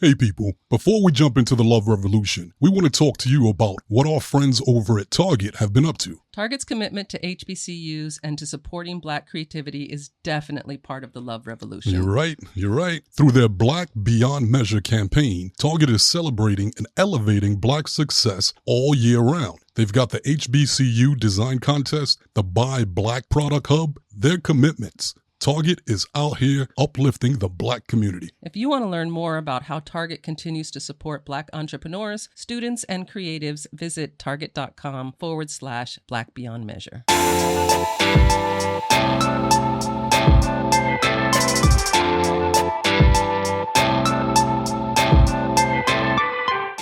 Hey people, before we jump into the love revolution, we want to talk to you about what our friends over at Target have been up to. Target's commitment to HBCUs and to supporting Black creativity is definitely part of the love revolution. You're right. Through their Black Beyond Measure campaign, Target is celebrating and elevating Black success all year round. They've got the HBCU Design Contest, the Buy Black Product Hub, their commitments. Target is out here uplifting the Black community. If you want to learn more about how Target continues to support Black entrepreneurs, students, and creatives, visit target.com/Black Beyond Measure.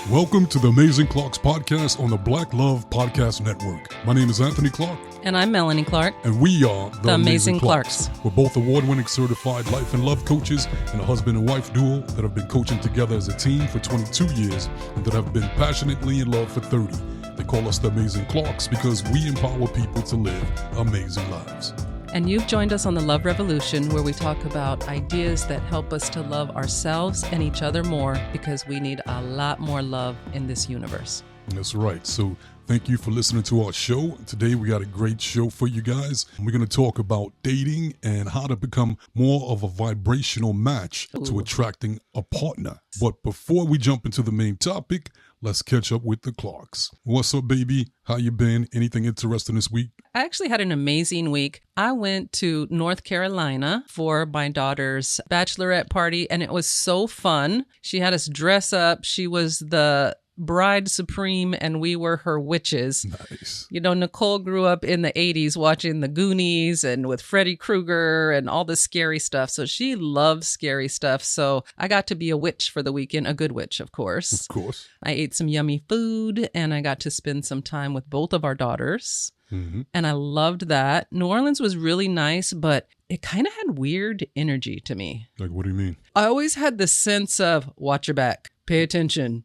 Welcome to the Amazing Clarks podcast on the Black Love Podcast Network. My name is Anthony Clark. And I'm Melanie Clark. And we are the Amazing Clarks. We're both award-winning certified life and love coaches and a husband and wife duo that have been coaching together as a team for 22 years and that have been passionately in love for 30. They call us the Amazing Clarks because we empower people to live amazing lives. And you've joined us on the Love Revolution, where we talk about ideas that help us to love ourselves and each other more, because we need a lot more love in this universe. That's right. So thank you for listening to our show. Today we got a great show for you guys. We're going to talk about dating and how to become more of a vibrational match to attracting a partner. But before we jump into the main topic, let's catch up with the Clarks. What's up, baby? How you been? Anything interesting this week? I actually had an amazing week. I went to North Carolina for my daughter's bachelorette party, and it was so fun. She had us dress up. She was the bride supreme, and we were her witches. Nice. You know, Nicole grew up in the 80s watching the Goonies and with Freddy Krueger and all the scary stuff. So she loves scary stuff. So I got to be a witch for the weekend, a good witch, of course. Of course. I ate some yummy food, and I got to spend some time with both of our daughters. Mm-hmm. And I loved that. New Orleans was really nice, but it kind of had weird energy to me. Like, what do you mean? I always had the sense of watch your back, pay attention.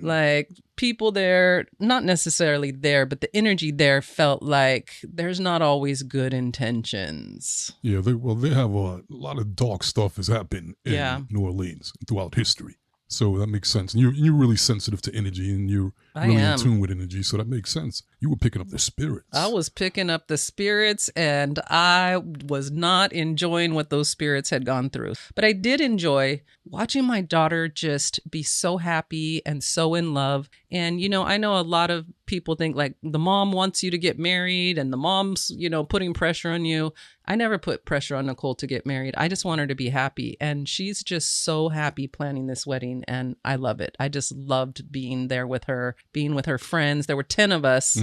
Like people there, not necessarily there, but the energy there felt like there's not always good intentions. Yeah, they have a lot of dark stuff has happened in New Orleans throughout history. So that makes sense. And you're really sensitive to energy, and you're really in tune with energy. So that makes sense. You were picking up the spirits. I was picking up the spirits, and I was not enjoying what those spirits had gone through. But I did enjoy watching my daughter just be so happy and so in love. And, you know, I know a lot of people think like the mom wants you to get married and the mom's, you know, putting pressure on you. I never put pressure on Nicole to get married. I just want her to be happy. And she's just so happy planning this wedding. And I love it. I just loved being there with her, being with her friends. There were 10 of us.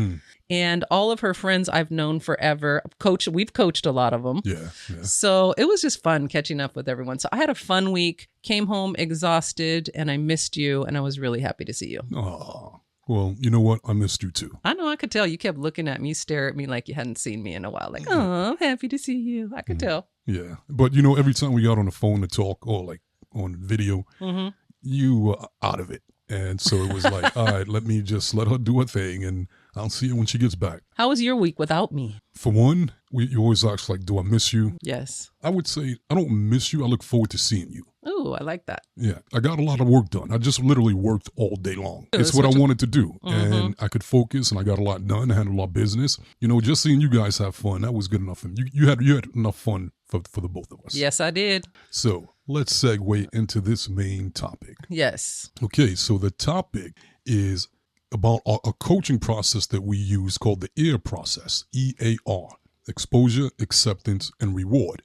And all of her friends I've known forever. We've coached a lot of them. Yeah. So it was just fun catching up with everyone. So I had a fun week, came home exhausted, and I missed you. And I was really happy to see you. Oh, well, you know what? I missed you too. I know. I could tell. You kept looking at me, stare at me like you hadn't seen me in a while. Like, oh, I'm happy to see you. I could tell. Yeah. But, you know, every time we got on the phone to talk or like on video, you were out of it. And so it was like, all right, let me just let her do her thing, and I'll see her when she gets back. How was your week without me? For one, you always ask, like, do I miss you? Yes. I would say I don't miss you. I look forward to seeing you. Oh, I like that. Yeah. I got a lot of work done. I just literally worked all day long. It's what I wanted to do. And I could focus, and I got a lot done. I handled a lot of business. You know, just seeing you guys have fun, that was good enough. And you had enough fun for the both of us. Yes, I did. So let's segue into this main topic. Yes. Okay, so the topic is about a coaching process that we use called the E.A.R process, E.A.R, exposure, acceptance, and reward.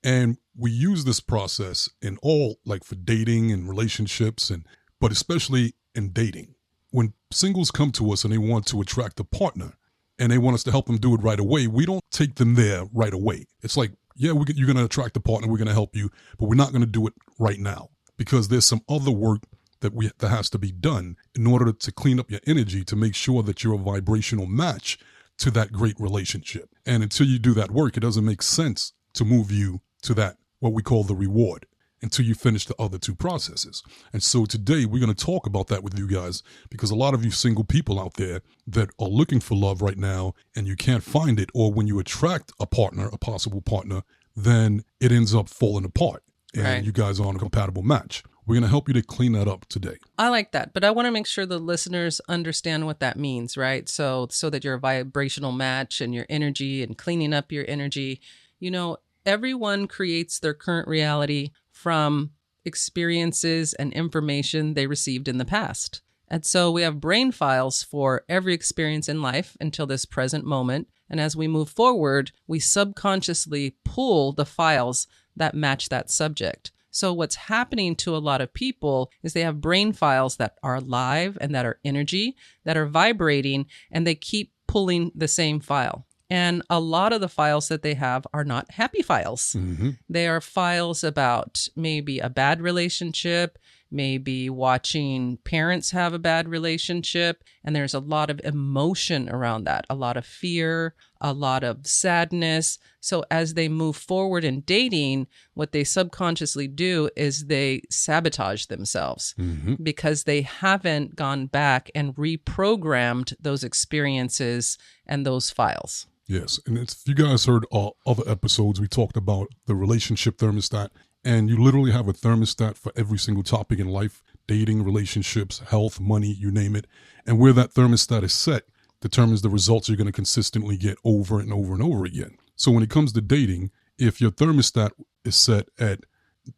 And we use this process in all, like for dating and relationships, but especially in dating. When singles come to us and they want to attract a partner and they want us to help them do it right away, we don't take them there right away. It's like, yeah, you're going to attract a partner, we're going to help you, but we're not going to do it right now because there's some other work that has to be done in order to clean up your energy to make sure that you're a vibrational match to that great relationship. And until you do that work, it doesn't make sense to move you to that, what we call the reward, until you finish the other two processes. And so today we're going to talk about that with you guys, because a lot of you single people out there that are looking for love right now and you can't find it, or when you attract a partner, a possible partner, then it ends up falling apart and you guys aren't a compatible match. We're going to help you to clean that up today. I like that, but I want to make sure the listeners understand what that means, right? So that you're a vibrational match and your energy and cleaning up your energy. You know, everyone creates their current reality from experiences and information they received in the past. And so we have brain files for every experience in life until this present moment. And as we move forward, we subconsciously pull the files that match that subject. So what's happening to a lot of people is they have brain files that are alive and that are energy, that are vibrating, and they keep pulling the same file. And a lot of the files that they have are not happy files. Mm-hmm. They are files about maybe a bad relationship, maybe watching parents have a bad relationship. And there's a lot of emotion around that, a lot of fear, a lot of sadness. So as they move forward in dating, what they subconsciously do is they sabotage themselves because they haven't gone back and reprogrammed those experiences and those files. Yes, and if you guys heard other episodes, we talked about the relationship thermostat, and you literally have a thermostat for every single topic in life, dating, relationships, health, money, you name it. And where that thermostat is set determines the results you're going to consistently get over and over and over again. So when it comes to dating, if your thermostat is set at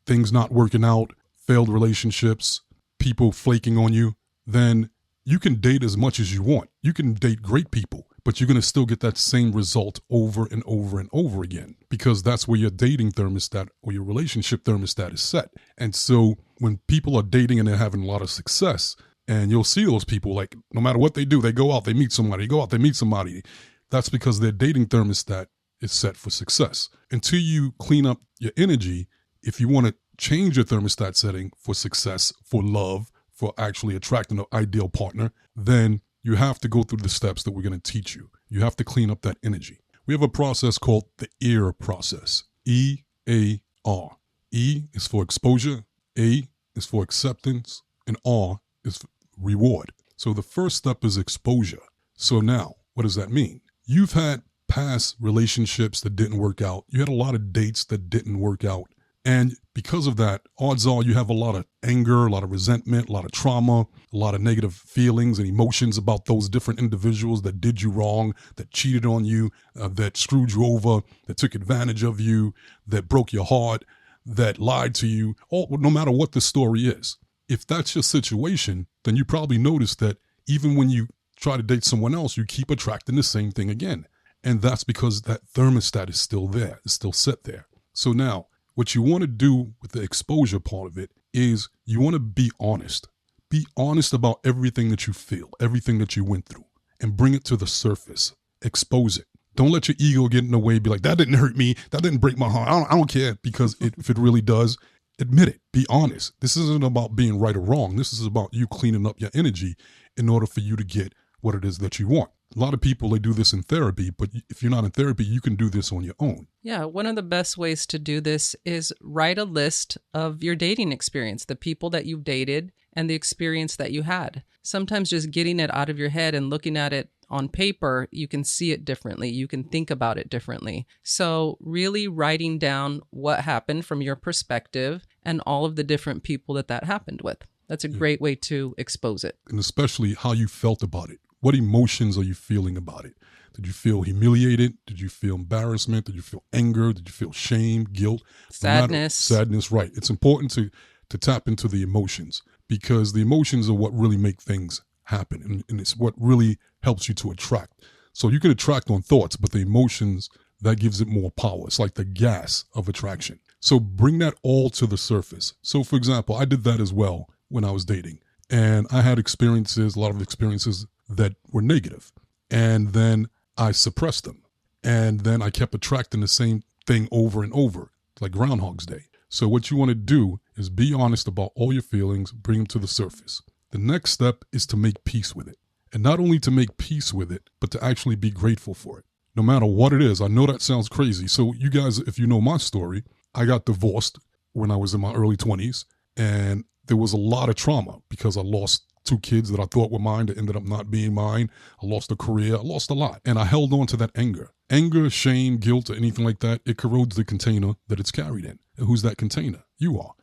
things not working out, failed relationships, people flaking on you, then you can date as much as you want. You can date great people, but you're going to still get that same result over and over and over again because that's where your dating thermostat or your relationship thermostat is set. And so when people are dating and they're having a lot of success, and you'll see those people, like, no matter what they do, they go out, they meet somebody, go out, they meet somebody. That's because their dating thermostat is set for success. Until you clean up your energy, if you want to change your thermostat setting for success, for love, for actually attracting an ideal partner, then you have to go through the steps that we're going to teach you. You have to clean up that energy. We have a process called the E.A.R process. E.A.R. E is for exposure, A is for acceptance, and R is for reward. So the first step is exposure. So now, what does that mean? You've had past relationships that didn't work out. You had a lot of dates that didn't work out. And because of that, odds are you have a lot of anger, a lot of resentment, a lot of trauma, a lot of negative feelings and emotions about those different individuals that did you wrong, that cheated on you, that screwed you over, that took advantage of you, that broke your heart, that lied to you, no matter what the story is. If that's your situation, then you probably notice that even when you try to date someone else, you keep attracting the same thing again. And that's because that thermostat is still there, it's still set there. So now, what you want to do with the exposure part of it is you want to be honest. Be honest about everything that you feel, everything that you went through, and bring it to the surface. Expose it. Don't let your ego get in the way. Be like, that didn't hurt me. That didn't break my heart. I don't care, because if it really does, admit it. Be honest. This isn't about being right or wrong. This is about you cleaning up your energy in order for you to get what it is that you want. A lot of people, they do this in therapy, but if you're not in therapy, you can do this on your own. Yeah, one of the best ways to do this is write a list of your dating experience, the people that you've dated and the experience that you had. Sometimes just getting it out of your head and looking at it on paper, you can see it differently. You can think about it differently. So really writing down what happened from your perspective and all of the different people that happened with. That's a great way to expose it. And especially how you felt about it. What emotions are you feeling about it? Did you feel humiliated? Did you feel embarrassment? Did you feel anger? Did you feel shame, guilt? Sadness. Sadness, right. It's important to tap into the emotions, because the emotions are what really make things happen. And it's what really helps you to attract. So you can attract on thoughts, but the emotions, that gives it more power. It's like the gas of attraction. So bring that all to the surface. So for example, I did that as well when I was dating. And I had experiences, a lot of experiences that were negative. And then I suppressed them. And then I kept attracting the same thing over and over, like Groundhog's Day. So what you want to do is be honest about all your feelings, bring them to the surface. The next step is to make peace with it. And not only to make peace with it, but to actually be grateful for it. No matter what it is. I know that sounds crazy. So you guys, if you know my story, I got divorced when I was in my early 20s. And there was a lot of trauma because I lost 2 kids that I thought were mine that ended up not being mine. I lost a career. I lost a lot. And I held on to that anger. Anger, shame, guilt, or anything like that, it corrodes the container that it's carried in. And who's that container? You are.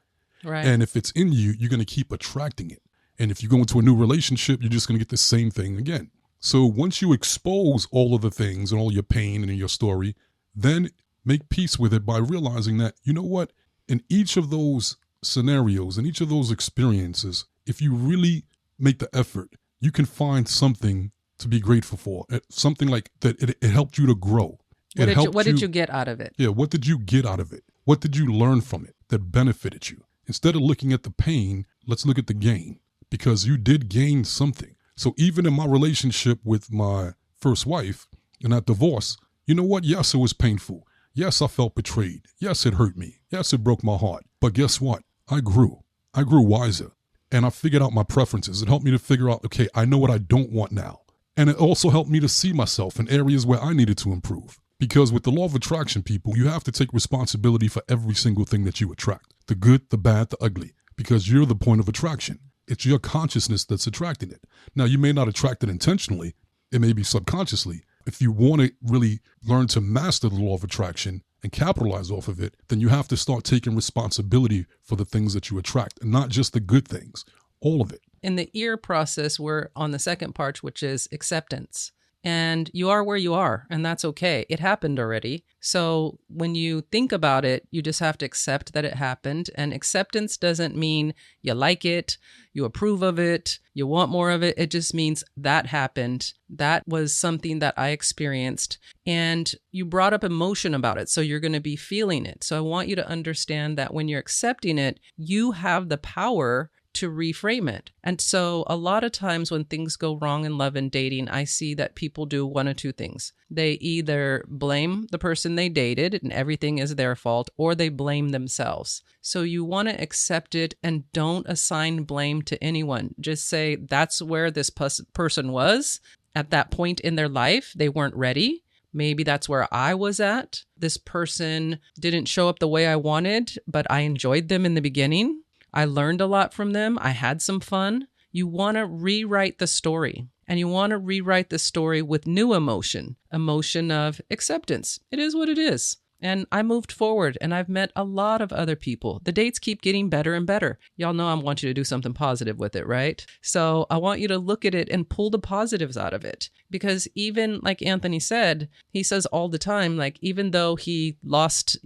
Right. And if it's in you, you're going to keep attracting it. And if you go into a new relationship, you're just going to get the same thing again. So once you expose all of the things and all your pain and your story, then make peace with it by realizing that, you know what, in each of those scenarios, in each of those experiences, if you really make the effort, you can find something to be grateful for, something like that. It helped you to grow. What did you get out of it? Yeah, what did you get out of it? What did you learn from it that benefited you? Instead of looking at the pain, let's look at the gain, because you did gain something. So even in my relationship with my first wife and that divorce, you know what? Yes, it was painful. Yes, I felt betrayed. Yes, it hurt me. Yes, it broke my heart. But guess what? I grew. I grew wiser. And I figured out my preferences. It helped me to figure out, okay, I know what I don't want now. And it also helped me to see myself in areas where I needed to improve. Because with the law of attraction, people, you have to take responsibility for every single thing that you attract. The good, the bad, the ugly. Because you're the point of attraction. It's your consciousness that's attracting it. Now, you may not attract it intentionally. It may be subconsciously. If you want to really learn to master the law of attraction and capitalize off of it, then you have to start taking responsibility for the things that you attract, and not just the good things, all of it. In the E.A.R process, we're on the second part, which is acceptance. And you are where you are, and that's okay. It happened already. So when you think about it, you just have to accept that it happened. And acceptance doesn't mean you like it, you approve of it, you want more of it. It just means that happened. That was something that I experienced. And you brought up emotion about it, so you're going to be feeling it. So I want you to understand that when you're accepting it, you have the power to reframe it. And so a lot of times when things go wrong in love and dating, I see that people do one of two things. They either blame the person they dated and everything is their fault, or they blame themselves. So you want to accept it and don't assign blame to anyone. Just say, that's where this person was at that point in their life. They weren't ready. Maybe that's where I was at. This person didn't show up the way I wanted, but I enjoyed them in the beginning. I learned a lot from them. I had some fun. You want to rewrite the story, and you want to rewrite the story with new emotion of acceptance. It is what it is. And I moved forward, and I've met a lot of other people. The dates keep getting better and better. Y'all know I want you to do something positive with it, right? So I want you to look at it and pull the positives out of it. Because even like Anthony said, he says all the time, like, even though he lost,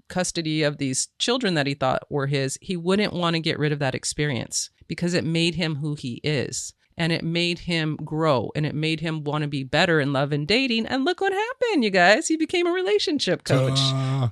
custody of these children that he thought were his, he wouldn't want to get rid of that experience because it made him who he is. And it made him grow, and it made him want to be better in love and dating. And look what happened, you guys. He became a relationship coach.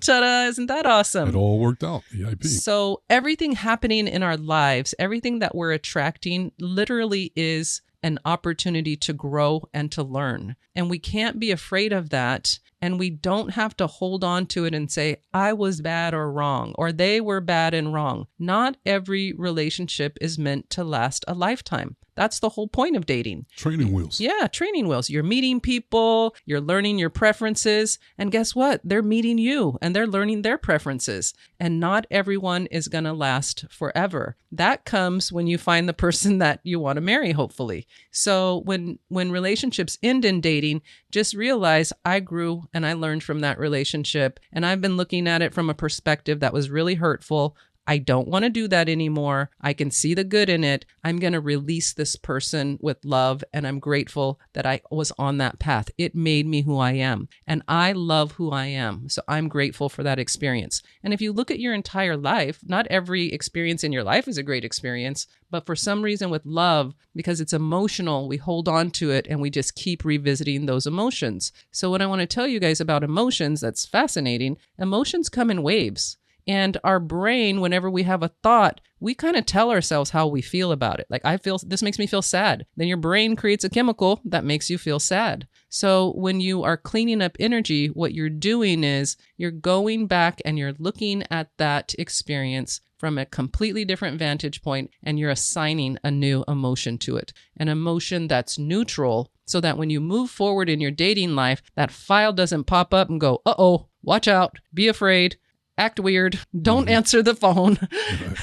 Ta-da! Isn't that awesome? It all worked out. EIP. So everything happening in our lives, everything that we're attracting literally is an opportunity to grow and to learn. And we can't be afraid of that. And we don't have to hold on to it and say, I was bad or wrong, or they were bad and wrong. Not every relationship is meant to last a lifetime. That's the whole point of dating. Training wheels. Yeah, training wheels. You're meeting people, you're learning your preferences, and guess what? They're meeting you and they're learning their preferences. And not everyone is going to last forever. That comes when you find the person that you want to marry, hopefully. So when relationships end in dating, just realize I grew and I learned from that relationship. And I've been looking at it from a perspective that was really hurtful. I don't want to do that anymore. I can see the good in it. I'm going to release this person with love, and I'm grateful that I was on that path. It made me who I am, and I love who I am. So I'm grateful for that experience. And if you look at your entire life, not every experience in your life is a great experience, but for some reason with love, because it's emotional, we hold on to it and we just keep revisiting those emotions. So what I want to tell you guys about emotions that's fascinating, emotions come in waves. And our brain, whenever we have a thought, we kind of tell ourselves how we feel about it. Like, this makes me feel sad. Then your brain creates a chemical that makes you feel sad. So when you are cleaning up energy, what you're doing is you're going back and you're looking at that experience from a completely different vantage point, and you're assigning a new emotion to it, an emotion that's neutral, so that when you move forward in your dating life, that file doesn't pop up and go, uh-oh, watch out, be afraid, act weird, don't answer the phone,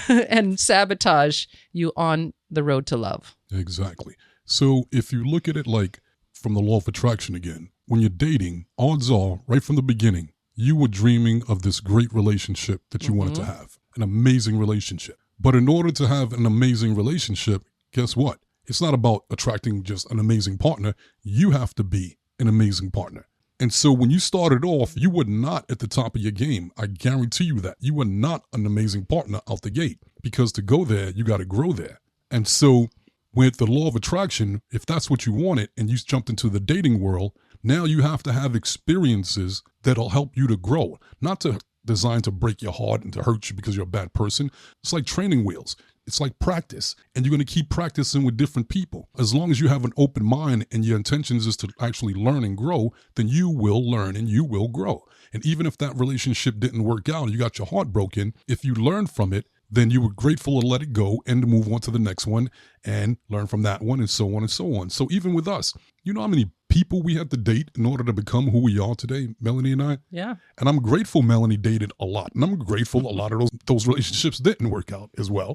and sabotage you on the road to love. Exactly. So if you look at it like from the law of attraction again, when you're dating, odds are right from the beginning, you were dreaming of this great relationship that you wanted to have. an amazing relationship. But in order to have an amazing relationship, guess what? It's not about attracting just an amazing partner. You have to be an amazing partner. And so when you started off, you were not at the top of your game. I guarantee you that. You were not an amazing partner out the gate, because to go there, you got to grow there. And so with the law of attraction, if that's what you wanted and you jumped into the dating world, now you have to have experiences that'll help you to grow, not to designed to break your heart and to hurt you because you're a bad person. It's like training wheels. It's like practice, and you're going to keep practicing with different people. As long as you have an open mind and your intentions is to actually learn and grow, then you will learn and you will grow. And even if that relationship didn't work out and you got your heart broken, if you learned from it, then you were grateful to let it go and to move on to the next one and learn from that one, and so on and so on. So even with us, you know how many people we had to date in order to become who we are today, Melanie and I? Yeah. And I'm grateful Melanie dated a lot. And I'm grateful a lot of those relationships didn't work out as well.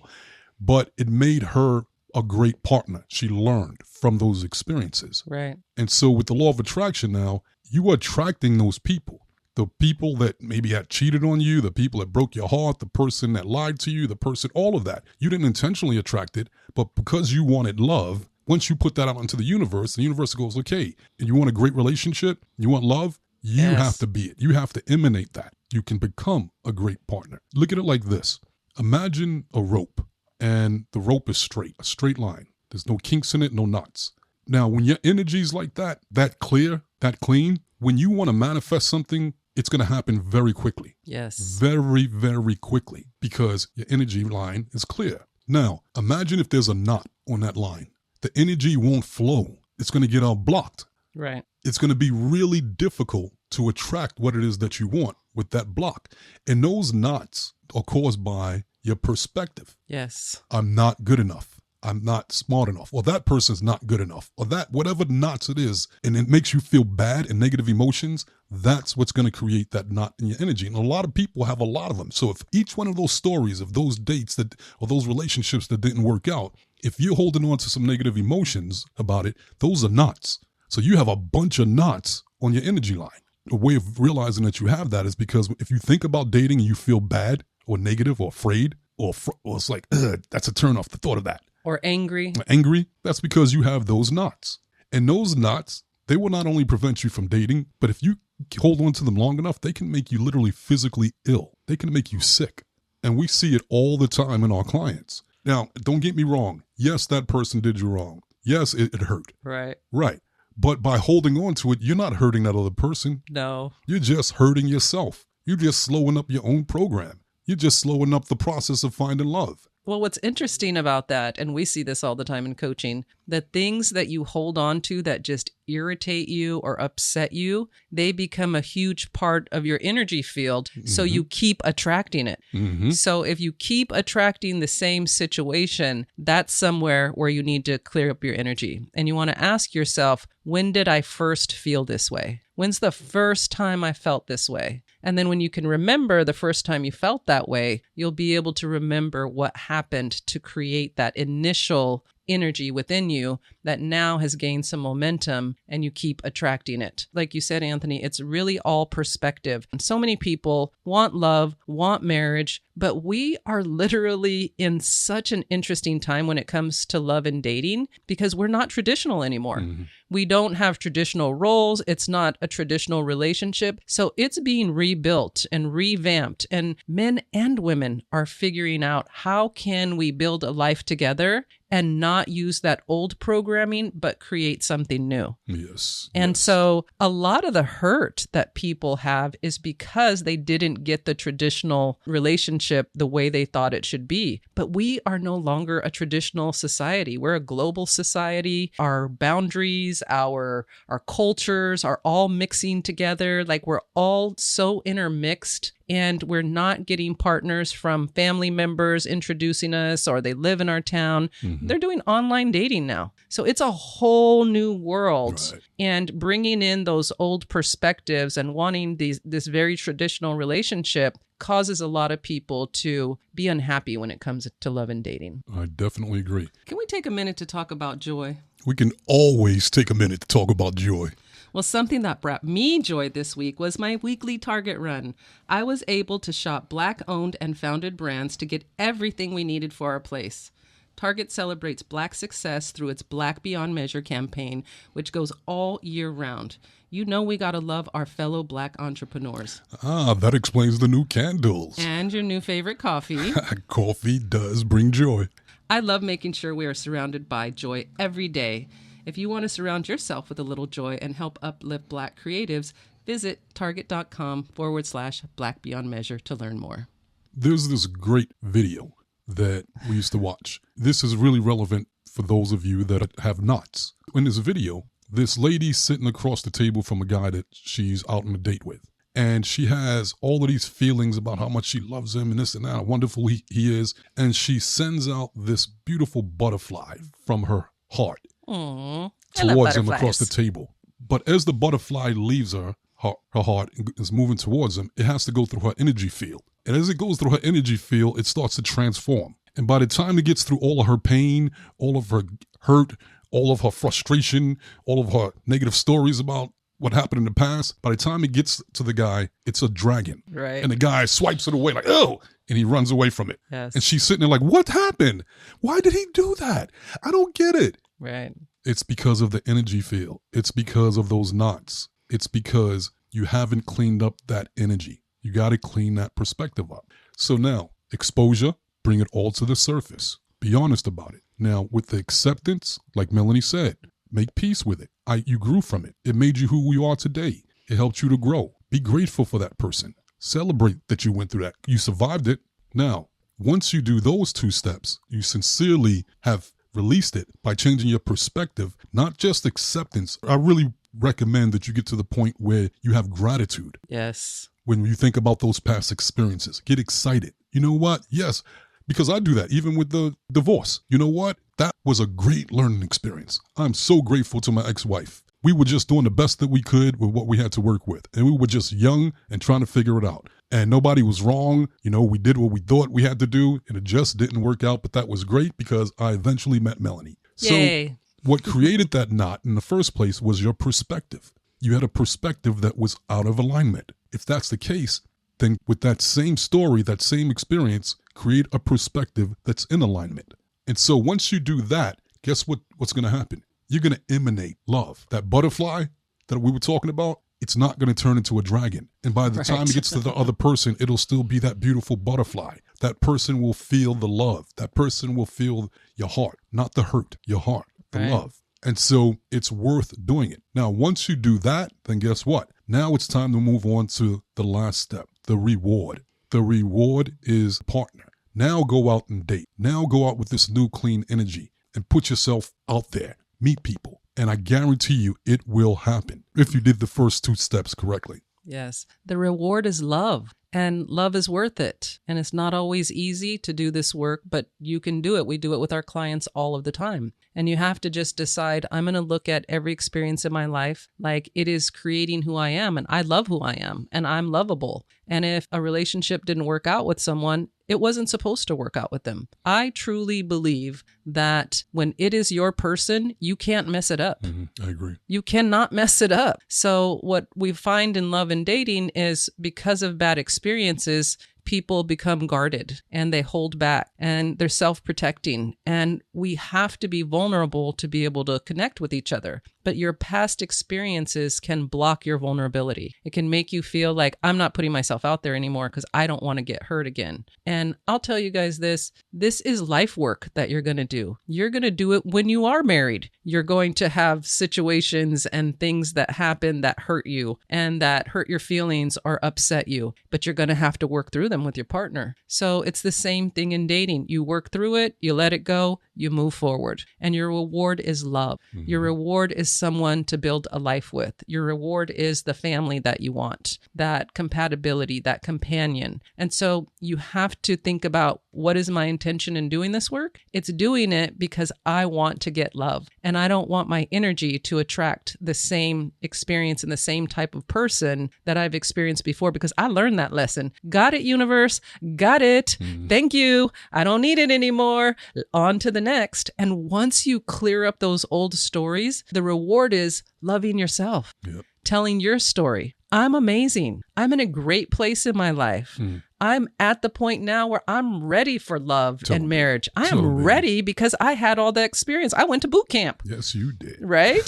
But it made her a great partner. She learned from those experiences. Right. And so with the law of attraction now, you are attracting those people. The people that maybe had cheated on you, the people that broke your heart, the person that lied to you, the person, all of that. You didn't intentionally attract it, but because you wanted love, once you put that out into the universe goes, okay, and you want a great relationship, you want love, you have to be it. You have to emanate that. You can become a great partner. Look at it like this. Imagine a rope, and the rope is straight, a straight line. There's no kinks in it, no knots. Now, when your energy's like that clear, that clean, when you want to manifest something, it's going to happen very quickly. Yes. Very, very quickly, because your energy line is clear. Now, imagine if there's a knot on that line. The energy won't flow. It's going to get all blocked. Right. It's going to be really difficult to attract what it is that you want with that block. And those knots are caused by your perspective. Yes. I'm not good enough. I'm not smart enough. Or that person's not good enough. Or that, whatever knots it is, and it makes you feel bad and negative emotions, that's what's going to create that knot in your energy. And a lot of people have a lot of them. So if each one of those stories of those dates that, or those relationships that didn't work out, if you're holding on to some negative emotions about it, those are knots. So you have a bunch of knots on your energy line. A way of realizing that you have that is because if you think about dating and you feel bad or negative or afraid, or it's like, that's a turn off, the thought of that. Or angry. Angry, that's because you have those knots. And those knots, they will not only prevent you from dating, but if you hold on to them long enough, they can make you literally physically ill. They can make you sick. And we see it all the time in our clients. Now, don't get me wrong. Yes, that person did you wrong. Yes, it hurt. Right. Right. But by holding on to it, you're not hurting that other person. No. You're just hurting yourself. You're just slowing up your own program. You're just slowing up the process of finding love. Well, what's interesting about that, and we see this all the time in coaching, the things that you hold on to that just irritate you or upset you, they become a huge part of your energy field. Mm-hmm. So you keep attracting it. Mm-hmm. So if you keep attracting the same situation, that's somewhere where you need to clear up your energy. And you want to ask yourself, when did I first feel this way? When's the first time I felt this way? And then when you can remember the first time you felt that way, you'll be able to remember what happened to create that initial energy within you that now has gained some momentum, and you keep attracting it. Like you said, Anthony, it's really all perspective. And so many people want love, want marriage, but we are literally in such an interesting time when it comes to love and dating because we're not traditional anymore. Mm-hmm. We don't have traditional roles. It's not a traditional relationship. So it's being rebuilt and revamped, and men and women are figuring out how can we build a life together and not use that old programming, but create something new. Yes. And so a lot of the hurt that people have is because they didn't get the traditional relationship the way they thought it should be. But we are no longer a traditional society. We're a global society. Our boundaries, our cultures are all mixing together. Like we're all so intermixed. And we're not getting partners from family members introducing us, or they live in our town. Mm-hmm. They're doing online dating now. So it's a whole new world. Right. And bringing in those old perspectives and wanting this very traditional relationship causes a lot of people to be unhappy when it comes to love and dating. I definitely agree. Can we take a minute to talk about joy? We can always take a minute to talk about joy. Well, something that brought me joy this week was my weekly Target run. I was able to shop Black-owned and founded brands to get everything we needed for our place. Target celebrates Black success through its Black Beyond Measure campaign, which goes all year round. You know we gotta love our fellow Black entrepreneurs. Ah, that explains the new candles. And your new favorite coffee. Coffee does bring joy. I love making sure we are surrounded by joy every day. If you want to surround yourself with a little joy and help uplift Black creatives, visit target.com/Black Beyond Measure to learn more. There's this great video that we used to watch. This is really relevant for those of you that have knots. In this video, this lady's sitting across the table from a guy that she's out on a date with. And she has all of these feelings about how much she loves him and this and that, how wonderful he is. And she sends out this beautiful butterfly from her heart towards him across the table. But as the butterfly leaves her heart and is moving towards him, it has to go through her energy field. And as it goes through her energy field, it starts to transform. And by the time it gets through all of her pain, all of her hurt, all of her frustration, all of her negative stories about what happened in the past, by the time it gets to the guy, it's a dragon. Right. And the guy swipes it away like, oh, and he runs away from it. Yes. And she's sitting there like, what happened? Why did he do that? I don't get it. Right. It's because of the energy field. It's because of those knots. It's because you haven't cleaned up that energy. You got to clean that perspective up. So now, exposure, bring it all to the surface. Be honest about it. Now, with the acceptance, like Melanie said, make peace with it. You grew from it. It made you who you are today. It helped you to grow. Be grateful for that person. Celebrate that you went through that. You survived it. Now, once you do those two steps, you sincerely have released it by changing your perspective, not just acceptance. I really recommend that you get to the point where you have gratitude. Yes. When you think about those past experiences, get excited. You know what? Yes, because I do that even with the divorce. You know what? That was a great learning experience. I'm so grateful to my ex-wife. We were just doing the best that we could with what we had to work with. And we were just young and trying to figure it out. And nobody was wrong. You know, we did what we thought we had to do and it just didn't work out. But that was great because I eventually met Melanie. Yay. So what created that knot in the first place was your perspective. You had a perspective that was out of alignment. If that's the case, then with that same story, that same experience, create a perspective that's in alignment. And so once you do that, guess what's going to happen? You're going to emanate love. That butterfly that we were talking about, it's not going to turn into a dragon. And by the time it gets to the other person, it'll still be that beautiful butterfly. That person will feel the love. That person will feel your heart, not the hurt, your heart, the love. And so it's worth doing it. Now, once you do that, then guess what? Now it's time to move on to the last step, the reward. The reward is partner. Now go out and date. Now go out with this new clean energy and put yourself out there. Meet people. And I guarantee you it will happen if you did the first two steps correctly. Yes. The reward is love. And love is worth it. And it's not always easy to do this work, but you can do it. We do it with our clients all of the time. And you have to just decide, I'm going to look at every experience in my life like it is creating who I am. And I love who I am. And I'm lovable. And if a relationship didn't work out with someone, it wasn't supposed to work out with them. I truly believe that when it is your person, you can't mess it up. I agree. You cannot mess it up. So what we find in love and dating is because of bad experiences, people become guarded and they hold back and they're self-protecting. And we have to be vulnerable to be able to connect with each other. But your past experiences can block your vulnerability. It can make you feel like I'm not putting myself out there anymore because I don't want to get hurt again. And I'll tell you guys this is life work that you're going to do. You're going to do it when you are married. You're going to have situations and things that happen that hurt you and that hurt your feelings or upset you, but you're going to have to work through them with your partner. So it's the same thing in dating. You work through it, you let it go, you move forward. And your reward is love. Your reward is someone to build a life with. Your reward is the family that you want, that compatibility, that companion. And so you have to think about What is my intention in doing this work? It's doing it because I want to get love. And I don't want my energy to attract the same experience and the same type of person that I've experienced before, because I learned that lesson. Got it, universe. Got it. Thank you. I don't need it anymore. On to the next. And once you clear up those old stories, the reward is loving yourself. Yep. Telling your story. I'm amazing. I'm in a great place in my life. I'm at the point now where I'm ready for love and marriage. I am ready because I had all that experience. I went to boot camp. Yes, you did. Right?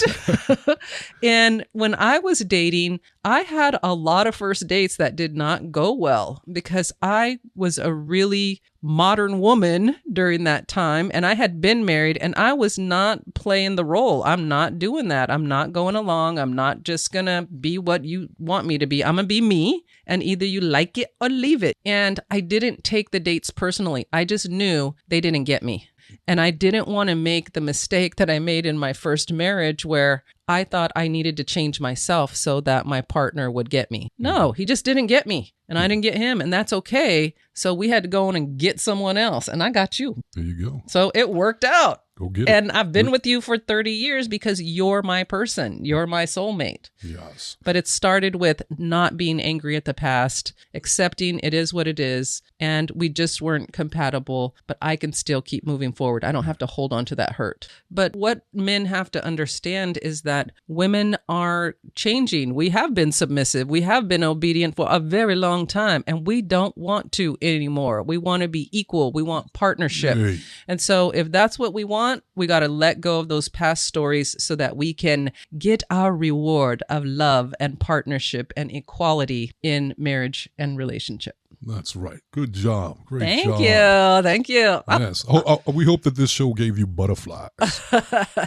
And when I was dating, I had a lot of first dates that did not go well because I was a really modern woman during that time, and I had been married, and I was not playing the role. I'm not doing that. I'm not going along. I'm not just going to be what you want me to be. I'm going to be me, and either you like it or leave it. And I didn't take the dates personally. I just knew they didn't get me. And I didn't want to make the mistake that I made in my first marriage where I thought I needed to change myself so that my partner would get me. No, he just didn't get me. And I didn't get him. And that's okay. So we had to go on and get someone else. And I got you. There you go. So it worked out. Go get it. And I've been with you for 30 years because you're my person. You're my soulmate. Yes. But it started with not being angry at the past, accepting it is what it is, and we just weren't compatible, but I can still keep moving forward. I don't have to hold on to that hurt. But what men have to understand is that women are changing. We have been submissive. We have been obedient for a very long time, and we don't want to anymore. We want to be equal. We want partnership. Hey. And so if that's what we want, we got to let go of those past stories so that we can get our reward of love and partnership and equality in marriage and relationship. That's right. Good job. Great Thank job. you. Thank you. Yes. We hope that this show gave you butterflies.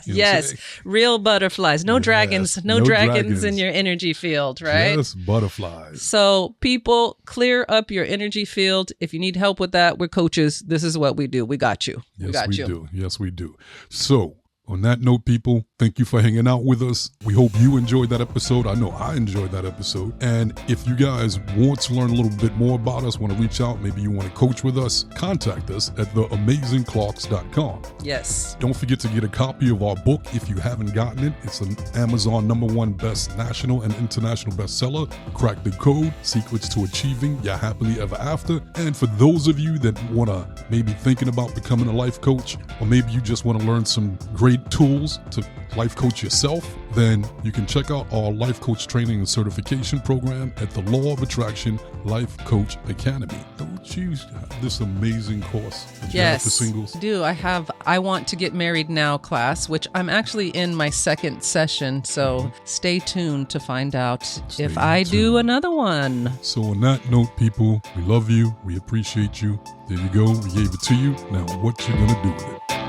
Yes. Real butterflies. No dragons. No dragons in your energy field, right? Yes, butterflies. So people, clear up your energy field. If you need help with that, we're coaches. This is what we do. We got you. Yes, we do. Yes, we do. So, on that note, people, thank you for hanging out with us. We hope you enjoyed that episode. I know I enjoyed that episode. And if you guys want to learn a little bit more about us, want to reach out, maybe you want to coach with us, contact us at theamazingclarks.com. Yes. Don't forget to get a copy of our book if you haven't gotten it. It's an Amazon #1 best national and international bestseller. Crack the Code, Secrets to Achieving Your Happily Ever After. And for those of you that want to maybe thinking about becoming a life coach, or maybe you just want to learn some great tools to life coach yourself, then you can check out our life coach training and certification program at the Law of Attraction Life Coach Academy. Don't you have this amazing course that you have for singles? Yes, I do. I have I Want to Get Married Now class, which I'm actually in my second session. So stay tuned to find out if I do another one. So on that note, people, we love you. We appreciate you. There you go. We gave it to you. Now what you gonna do with it?